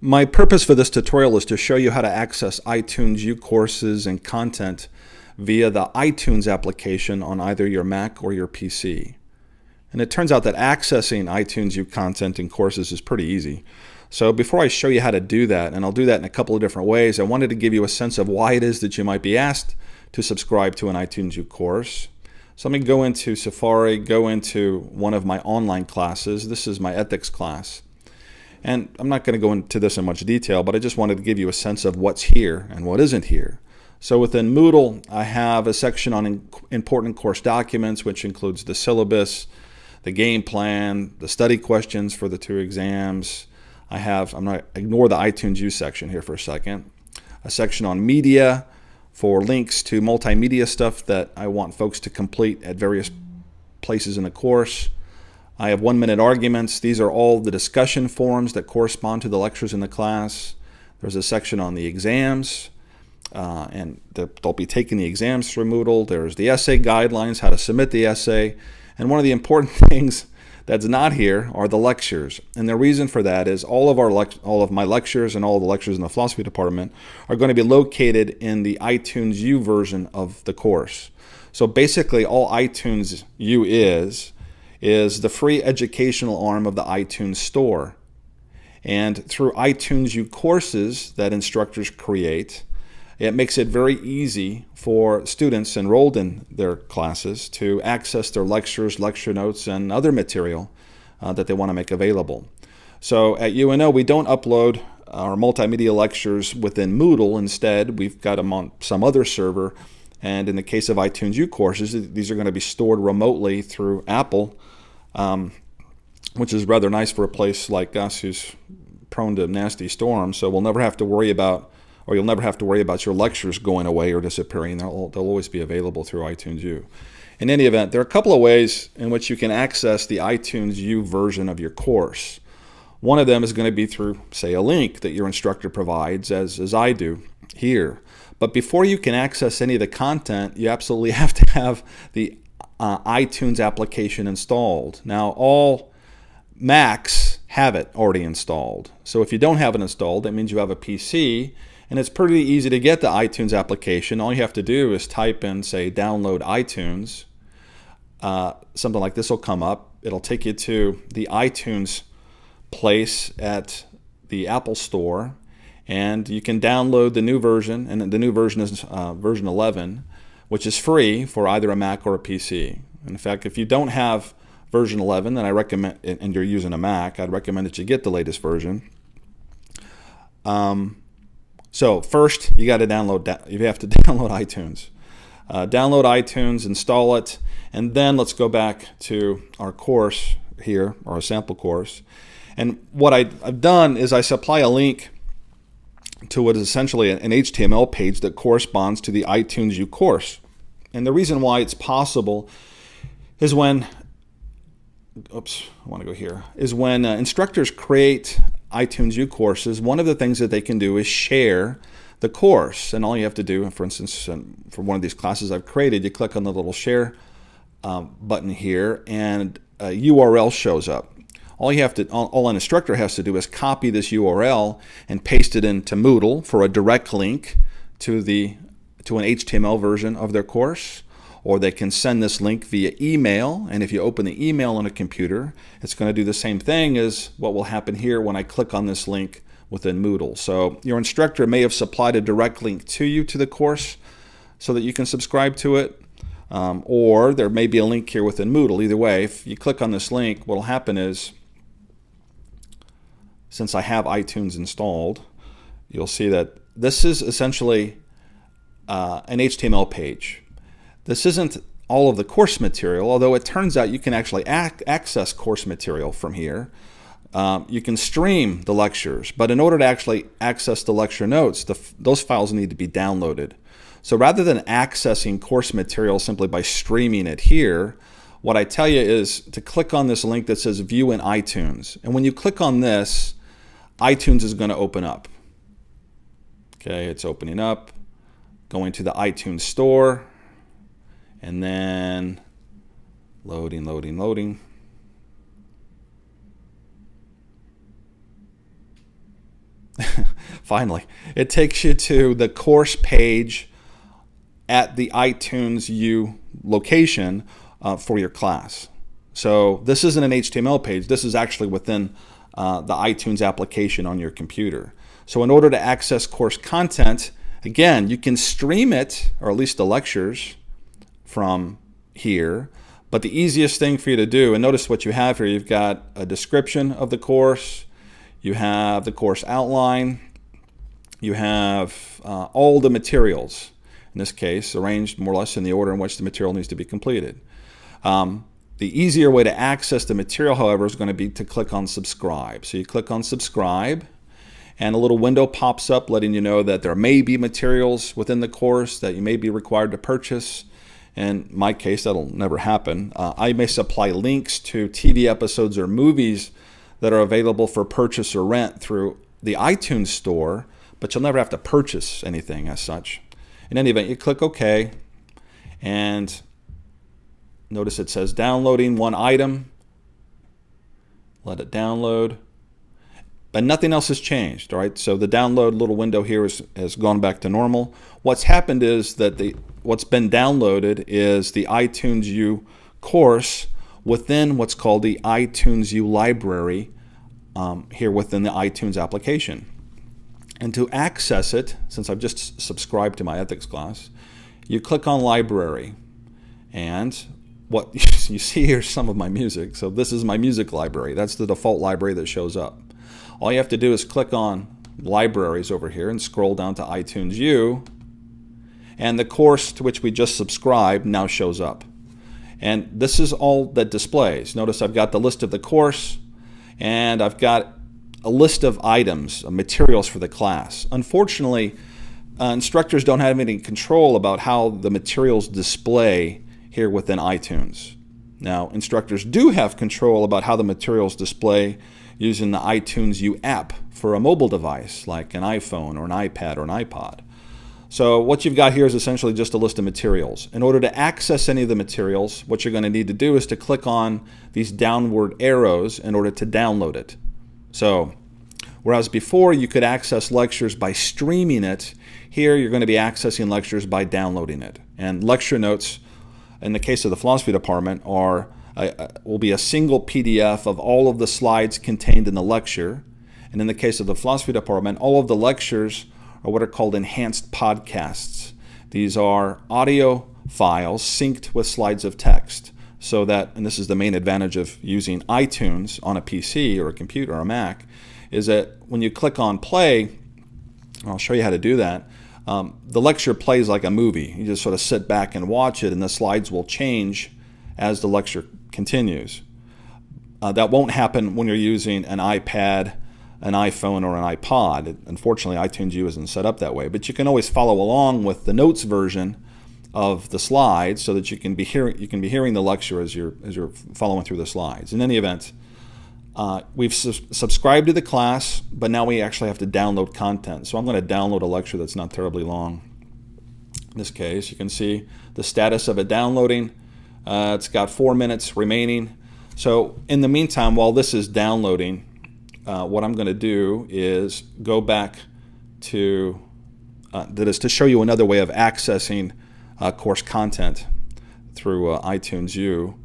My purpose for this tutorial is to show you how to access iTunes U courses and content via the iTunes application on either your Mac or your PC. And it turns out that accessing iTunes U content and courses is pretty easy. So before I show you how to do that, and I'll do that in a couple of different ways, I wanted to give you a sense of why it is that you might be asked to subscribe to an iTunes U course. So let me go into Safari, go into one of my online classes. This is my ethics class. And I'm not going to go into this in much detail, but I just wanted to give you a sense of what's here and what isn't here. So within Moodle, I have a section on important course documents, which includes the syllabus, the game plan, the study questions for the 2 exams. I'm going to ignore the iTunes U section here for a second. A section on media for links to multimedia stuff that I want folks to complete at various places in the course. I have 1-minute arguments. These are all the discussion forums that correspond to the lectures in the class. There's a section on the exams, and they'll be taking the exams through Moodle. There's the essay guidelines, how to submit the essay. And one of the important things that's not here are the lectures. And the reason for that is all of my lectures and all the lectures in the philosophy department are going to be located in the iTunes U version of the course. So basically all iTunes U is the free educational arm of the iTunes store. And through iTunes U courses that instructors create, it makes it very easy for students enrolled in their classes to access their lectures, lecture notes, and other material that they want to make available. So at UNO, we don't upload our multimedia lectures within Moodle. Instead, we've got them on some other server. And in the case of iTunes U courses, these are going to be stored remotely through Apple, which is rather nice for a place like us who's prone to nasty storms. So we'll never have to worry about, or you'll never have to worry about your lectures going away or disappearing. They'll always be available through iTunes U. In any event, there are a couple of ways in which you can access the iTunes U version of your course. One of them is going to be through, say, a link that your instructor provides, as I do here. But before you can access any of the content, you absolutely have to have the iTunes application installed. Now, all Macs have it already installed. So if you don't have it installed, that means you have a PC, and it's pretty easy to get the iTunes application. All you have to do is type in, say, download iTunes. Something like this will come up. It'll take you to the iTunes place at the Apple Store, and you can download the new version, and the new version is version 11, which is free for either a Mac or a PC. In fact, if you don't have version 11, then I recommend, and you're using a Mac, I'd recommend that you get the latest version. So first, you have to download iTunes. Download iTunes, install it, and then let's go back to our course here, or a sample course. And what I've done is I supply a link to what is essentially an HTML page that corresponds to the iTunes U course. And the reason why it's possible is when, when instructors create iTunes U courses, one of the things that they can do is share the course. And all you have to do, for instance, for one of these classes I've created, you click on the little share button here, and a URL shows up. All an instructor has to do is copy this URL and paste it into Moodle for a direct link to an HTML version of their course, or they can send this link via email. And if you open the email on a computer, it's going to do the same thing as what will happen here when I click on this link within Moodle. So your instructor may have supplied a direct link to you to the course so that you can subscribe to it, or there may be a link here within Moodle. Either way, if you click on this link, what will happen is, since I have iTunes installed, you'll see that this is essentially an HTML page. This isn't all of the course material, although it turns out you can actually access course material from here. You can stream the lectures, but in order to actually access the lecture notes, those files need to be downloaded. So rather than accessing course material simply by streaming it here, what I tell you is to click on this link that says View in iTunes. And when you click on this, iTunes is going to open up. Okay, it's opening up, going to the iTunes store, and then loading. finally, it takes you to the course page at the iTunes U location for your class. So this isn't an HTML page. This is actually within the iTunes application on your computer. So in order to access course content, again, you can stream it, or at least the lectures, from here. But the easiest thing for you to do, and notice what you have here, you've got a description of the course, you have the course outline, you have all the materials, in this case, arranged more or less in the order in which the material needs to be completed. The easier way to access the material, however, is going to be to click on subscribe. So you click on subscribe, and a little window pops up letting you know that there may be materials within the course that you may be required to purchase. In my case, that'll never happen. I may supply links to TV episodes or movies that are available for purchase or rent through the iTunes store, but you'll never have to purchase anything as such. In any event, you click OK, and notice it says downloading one item. Let it download. But nothing else has changed, all right? So the download little window here has gone back to normal. What's happened is that what's been downloaded is the iTunes U course within what's called the iTunes U library here within the iTunes application. And to access it, since I've just subscribed to my ethics class, you click on library. And what you see here is some of my music. So this is my music library. That's the default library that shows up. All you have to do is click on libraries over here and scroll down to iTunes U, and the course to which we just subscribed now shows up. And this is all that displays. Notice I've got the list of the course, and I've got a list of items, materials for the class. Unfortunately, instructors don't have any control about how the materials display here within iTunes. Now, instructors do have control about how the materials display using the iTunes U app for a mobile device like an iPhone or an iPad or an iPod. So what you've got here is essentially just a list of materials. In order to access any of the materials, what you're going to need to do is to click on these downward arrows in order to download it. So whereas before you could access lectures by streaming it, here you're going to be accessing lectures by downloading it. And lecture notes, in the case of the philosophy department, will be a single PDF of all of the slides contained in the lecture. And in the case of the philosophy department, all of the lectures are what are called enhanced podcasts. These are audio files synced with slides of text, so that, and this is the main advantage of using iTunes on a PC or a computer or a Mac, is that when you click on play, I'll show you how to do that, the lecture plays like a movie. You just sort of sit back and watch it, and the slides will change as the lecture continues. That won't happen when you're using an iPad, an iPhone, or an iPod. Unfortunately, iTunes U isn't set up that way, but you can always follow along with the notes version of the slides so that you can be hearing the lecture as you're following through the slides. In any event, we've subscribed to the class, but now we actually have to download content. So I'm going to download a lecture that's not terribly long. In this case, you can see the status of it downloading. It's got 4 minutes remaining. So in the meantime, while this is downloading, what I'm going to do is go back to, that is to show you another way of accessing course content through iTunes U.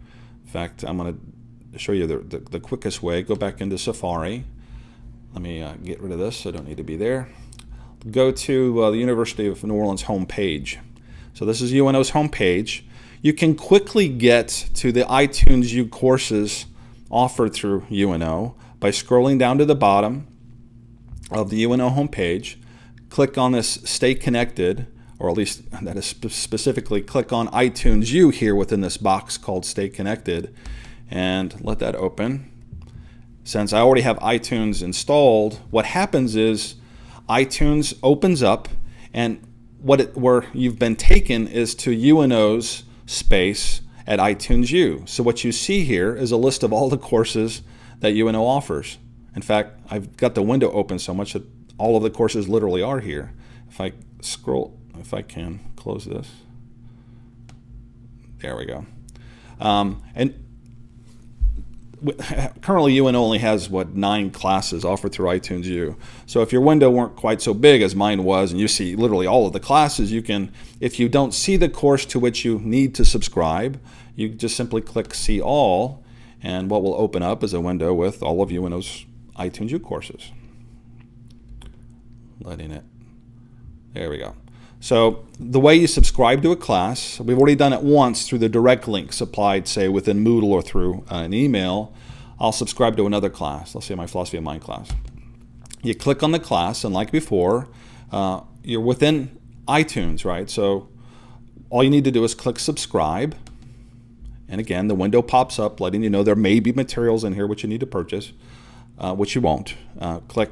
In fact, I'm going to show you the quickest way. Go back into Safari. Let me get rid of this. I don't need to be there. Go to the University of New Orleans homepage. So this is UNO's homepage. You can quickly get to the iTunes U courses offered through UNO by scrolling down to the bottom of the UNO homepage. Click on this Stay Connected, or at least that is specifically click on iTunes U here within this box called Stay Connected, and let that open. Since I already have iTunes installed, what happens is iTunes opens up, and where you've been taken is to UNO's space at iTunes U. So what you see here is a list of all the courses that UNO offers. In fact, I've got the window open so much that all of the courses literally are here. If I scroll, if I can close this, there we go. And currently UNO only has, what, 9 classes offered through iTunes U. So if your window weren't quite so big as mine was, and you see literally all of the classes, you can, if you don't see the course to which you need to subscribe, you just simply click See All, and what will open up is a window with all of UNO's iTunes U courses. Letting it, there we go. So the way you subscribe to a class, we've already done it once through the direct link supplied, say, within Moodle or through an email. I'll subscribe to another class. Let's say my Philosophy of Mind class. You click on the class, and like before, you're within iTunes, right? So all you need to do is click subscribe. And again, the window pops up letting you know there may be materials in here which you need to purchase, which you won't. Click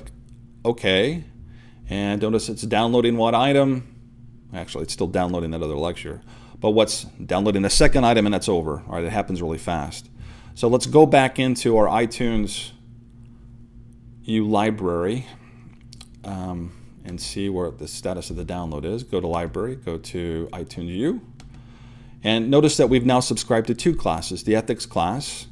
OK. And notice it's downloading what item. Actually, it's still downloading that other lecture. But what's downloading the second item, and that's over. All right, it happens really fast. So let's go back into our iTunes U library and see where the status of the download is. Go to Library, go to iTunes U. And notice that we've now subscribed to 2 classes, the Ethics class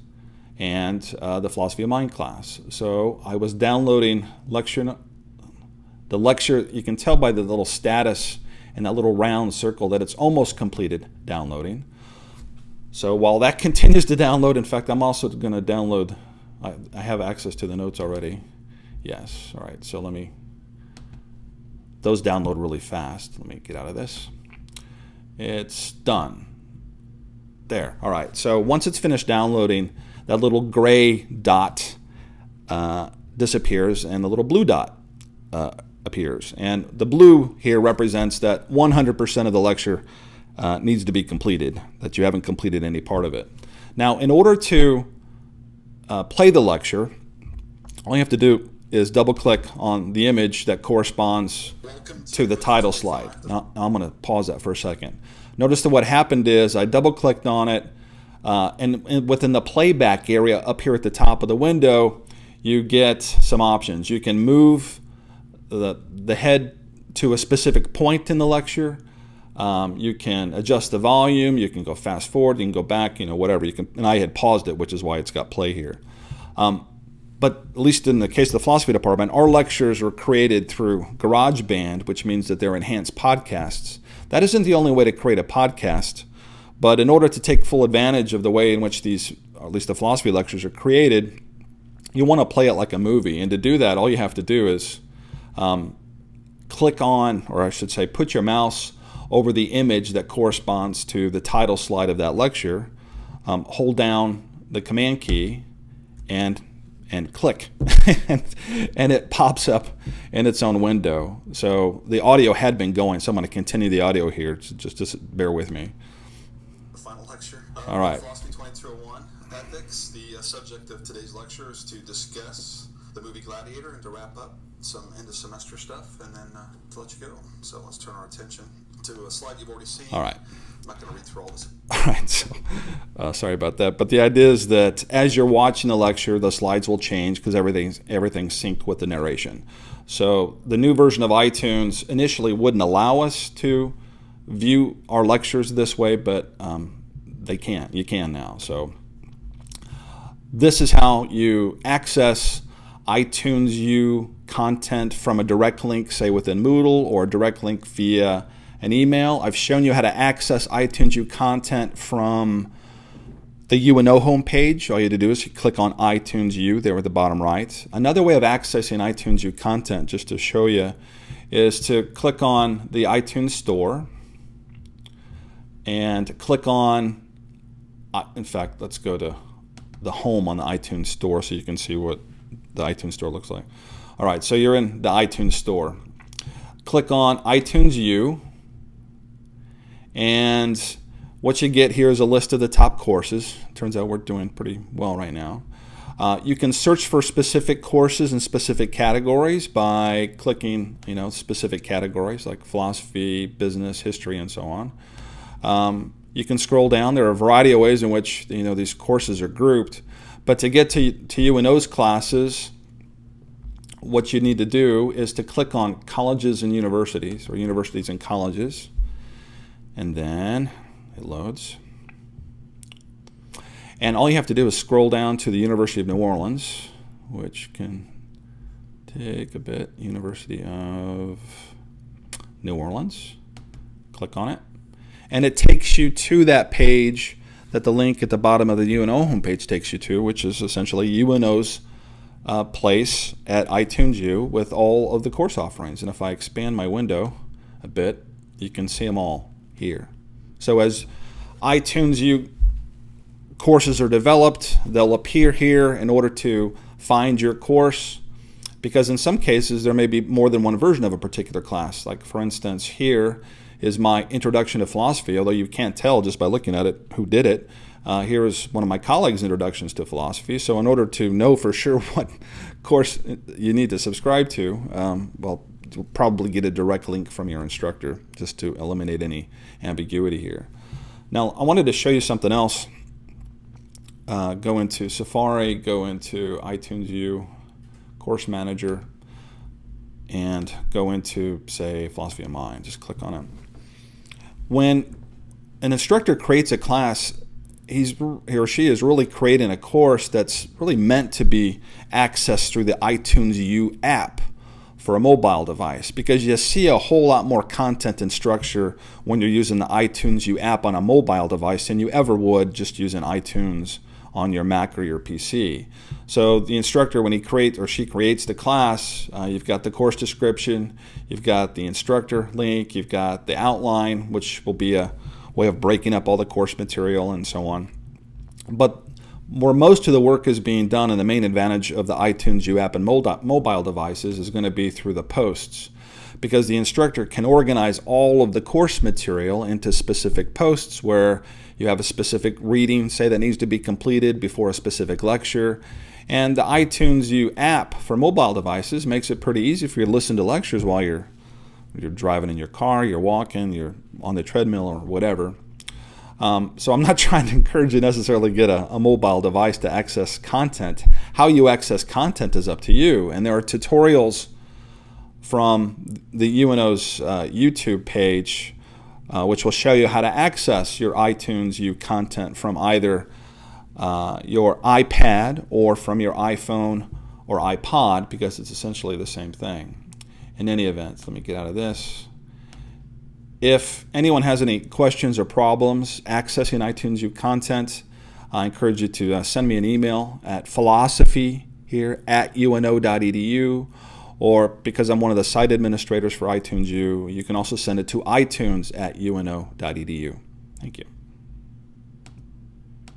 and the Philosophy of Mind class. So I was downloading the lecture. You can tell by the little status and that little round circle that it's almost completed downloading. So while that continues to download, in fact, I'm also going to download, I have access to the notes already. Yes, all right, so those download really fast. Let me get out of this. It's done. There, all right, so once it's finished downloading, that little gray dot disappears and the little blue dot appears. And the blue here represents that 100% of the lecture needs to be completed, that you haven't completed any part of it. Now, in order to play the lecture, all you have to do is double-click on the image that corresponds to the title slide. Now, I'm going to pause that for a second. Notice that what happened is I double-clicked on it, and within the playback area up here at the top of the window, you get some options. You can move the head to a specific point in the lecture. You can adjust the volume. You can go fast forward. You can go back. You know, whatever you can. And I had paused it, which is why it's got play here. But at least in the case of the philosophy department, our lectures are created through GarageBand, which means that they're enhanced podcasts. That isn't the only way to create a podcast, but in order to take full advantage of the way in which these, or at least the philosophy lectures, are created, you want to play it like a movie. And to do that, all you have to do is click on, or I should say, put your mouse over the image that corresponds to the title slide of that lecture, hold down the command key, and click, and it pops up in its own window. So the audio had been going, so I'm going to continue the audio here. Just bear with me. The final lecture. All right. Philosophy 2201, Ethics. The subject of today's lecture is to discuss the movie Gladiator and to wrap up some end of semester stuff, and then to let you go. So let's turn our attention to a slide you've already seen. All right. I'm not going to read through all this. All right, so sorry about that. But the idea is that as you're watching the lecture, the slides will change because everything's synced with the narration. So the new version of iTunes initially wouldn't allow us to view our lectures this way, but they can. You can now. So this is how you access iTunes U content from a direct link, say within Moodle, or a direct link via an email. I've shown you how to access iTunes U content from the UNO homepage. All you have to do is you click on iTunes U there at the bottom right. Another way of accessing iTunes U content, just to show you, is to click on the iTunes Store and click on, in fact, let's go to the home on the iTunes Store so you can see what the iTunes Store looks like. All right, so you're in the iTunes Store. Click on iTunes U, and what you get here is a list of the top courses. Turns out we're doing pretty well right now. You can search for specific courses and specific categories by clicking, specific categories like philosophy, business, history, and so on. You can scroll down. There are a variety of ways in which these courses are grouped. But to get to UNO's classes, what you need to do is to click on colleges and universities, or universities and colleges, and then it loads. And all you have to do is scroll down to the University of New Orleans, which can take a bit. University of New Orleans. Click on it. And it takes you to that page that the link at the bottom of the UNO homepage takes you to, which is essentially UNO's place at iTunes U with all of the course offerings. And if I expand my window a bit, you can see them all here. So as iTunes U courses are developed, they'll appear here in order to find your course, because in some cases there may be more than one version of a particular class. Like for instance, here is my Introduction to Philosophy, although you can't tell just by looking at it who did it. Here is one of my colleagues' introductions to philosophy. So in order to know for sure what course you need to subscribe to, well, you'll probably get a direct link from your instructor just to eliminate any ambiguity here. Now, I wanted to show you something else. Go into Safari, go into iTunes U, Course Manager, and go into, say, Philosophy of Mind. Just click on it. When an instructor creates a class, he or she is really creating a course that's really meant to be accessed through the iTunes U app for a mobile device, because you see a whole lot more content and structure when you're using the iTunes U app on a mobile device than you ever would just using iTunes on your Mac or your PC. So the instructor, when he creates or she creates the class, you've got the course description, you've got the instructor link, you've got the outline, which will be a way of breaking up all the course material and so on. But where most of the work is being done, and the main advantage of the iTunes U app and mobile devices is going to be through the posts, because the instructor can organize all of the course material into specific posts where you have a specific reading, say, that needs to be completed before a specific lecture. And the iTunes U app for mobile devices makes it pretty easy for you to listen to lectures while you're driving in your car, you're walking, you're on the treadmill or whatever. So I'm not trying to encourage you necessarily to get a mobile device to access content. How you access content is up to you. And there are tutorials from the UNO's YouTube page which will show you how to access your iTunes U content from either your iPad or from your iPhone or iPod, because it's essentially the same thing. In any event, let me get out of this. If anyone has any questions or problems accessing iTunes U content, I encourage you to send me an email at philosophy@uno.edu, or because I'm one of the site administrators for iTunes U, you can also send it to itunes@uno.edu. Thank you.